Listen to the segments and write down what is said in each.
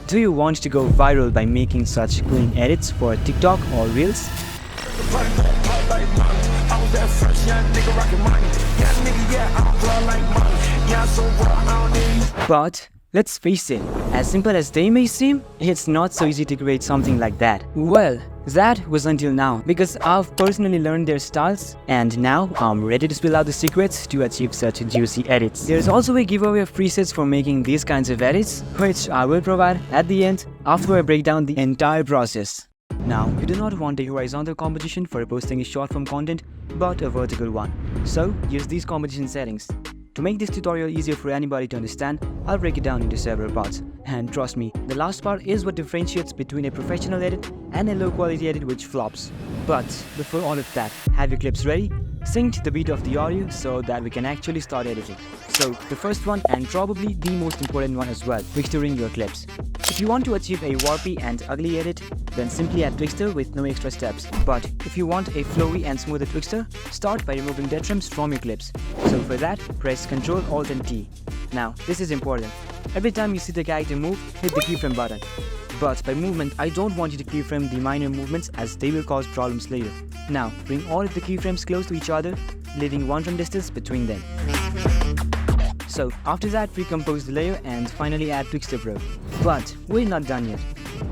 Do you want to go viral by making such clean edits for TikTok or Reels? But let's face it, as simple as they may seem, it's not so easy to create something like that. Well, that was until now, because I've personally learned their styles and now I'm ready to spill out the secrets to achieve such juicy edits. There's also a giveaway of presets for making these kinds of edits, which I will provide at the end after I break down the entire process. Now, you do not want a horizontal composition for posting a short form content, but a vertical one. So, use these composition settings. To make this tutorial easier for anybody to understand, I'll break it down into several parts. And trust me, the last part is what differentiates between a professional edit and a low quality edit which flops. But before all of that, have your clips ready? Sync the beat of the audio so that we can actually start editing. So the first one, and probably the most important one as well, texturing your clips. If you want to achieve a warpy and ugly edit, then simply add Twixter with no extra steps. But if you want a flowy and smoother Twixter, start by removing dead trims from your clips. So for that, press Ctrl Alt and T. Now, this is important. Every time you see the character move, hit the keyframe button. But by movement, I don't want you to keyframe the minor movements as they will cause problems later. Now, bring all of the keyframes close to each other, leaving 1 trim distance between them. So after that, recompose the layer and finally add Twixter Pro. But we're not done yet.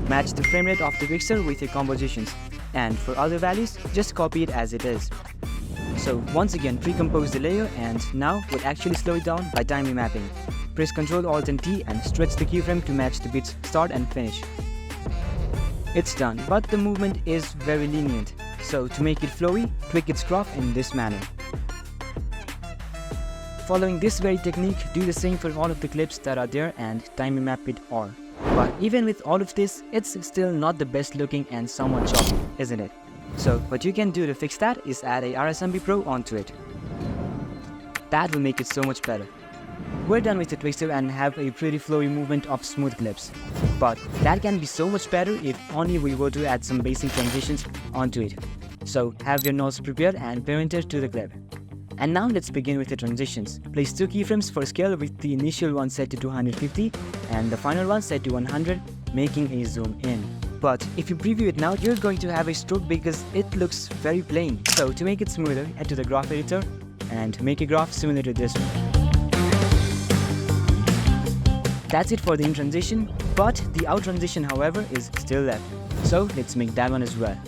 Match the frame rate of the Twixter with your compositions, and for other values, just copy it as it is. So once again, recompose the layer, and now we'll actually slow it down by time remapping. Press Ctrl Alt and T and stretch the keyframe to match the beats start and finish. It's done, but the movement is very lenient. So to make it flowy, tweak its graph in this manner. Following this very technique, do the same for all of the clips that are there and time remap it all. But even with all of this, it's still not the best looking and somewhat choppy, isn't it? So what you can do to fix that is add a RSMB Pro onto it. That will make it so much better. We're done with the Twixter and have a pretty flowy movement of smooth clips. But that can be so much better if only we were to add some basic transitions onto it. So have your notes prepared and parent it to the clip. And now let's begin with the transitions. Place 2 keyframes for scale with the initial one set to 250 and the final one set to 100, making a zoom in. But if you preview it now, you're going to have a stroke because it looks very plain. So to make it smoother, head to the graph editor and make a graph similar to this one. That's it for the in transition, but the out transition however is still left. So let's make that one as well.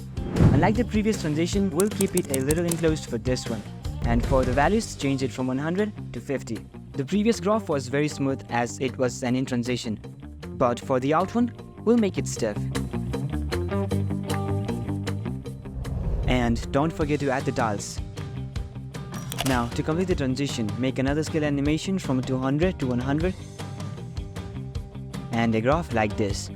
Unlike the previous transition, we'll keep it a little enclosed for this one. And for the values, change it from 100 to 50. The previous graph was very smooth as it was an in transition. But for the out one, we'll make it stiff. And don't forget to add the tiles. Now, to complete the transition, make another scale animation from 200 to 100 and a graph like this.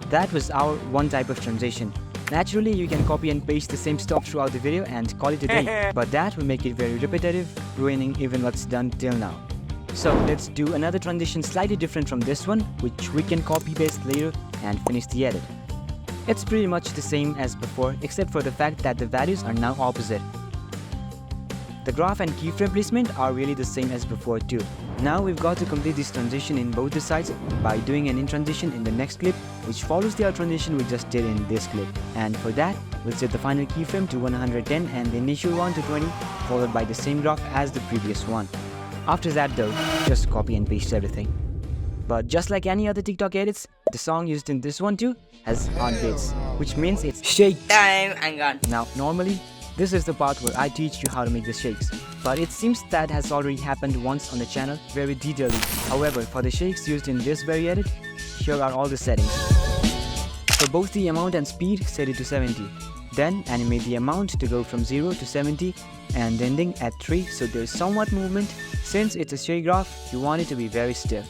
That was our one type of transition. Naturally, you can copy and paste the same stuff throughout the video and call it a day, but that will make it very repetitive, ruining even what's done till now. So let's do another transition slightly different from this one, which we can copy paste later and finish the edit. It's pretty much the same as before, except for the fact that the values are now opposite. The graph and keyframe placement are really the same as before too. Now we've got to complete this transition in both the sides by doing an in transition in the next clip, which follows the out transition we just did in this clip. And for that, we'll set the final keyframe to 110 and the initial one to 20, followed by the same graph as the previous one. After that though, just copy and paste everything. But just like any other TikTok edits, the song used in this one too has on beats, which means it's shake time and gone. Now normally, this is the part where I teach you how to make the shakes, but it seems that has already happened once on the channel very detailedly. However, for the shakes used in this very edit, here are all the settings. For both the amount and speed, set it to 70. Then animate the amount to go from 0 to 70 and ending at 3 so there's somewhat movement. Since it's a shake graph, you want it to be very stiff.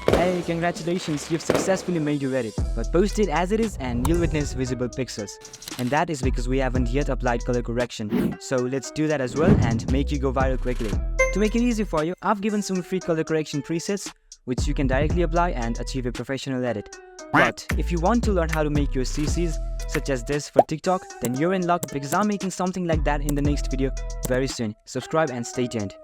Hey, congratulations, you've successfully made your edit, but post it as it is and you'll witness visible pixels. And that is because we haven't yet applied color correction. So let's do that as well and make you go viral quickly. To make it easy for you, I've given some free color correction presets which you can directly apply and achieve a professional edit. But if you want to learn how to make your CCs such as this for TikTok, then you're in luck because I'm making something like that in the next video very soon. Subscribe and stay tuned.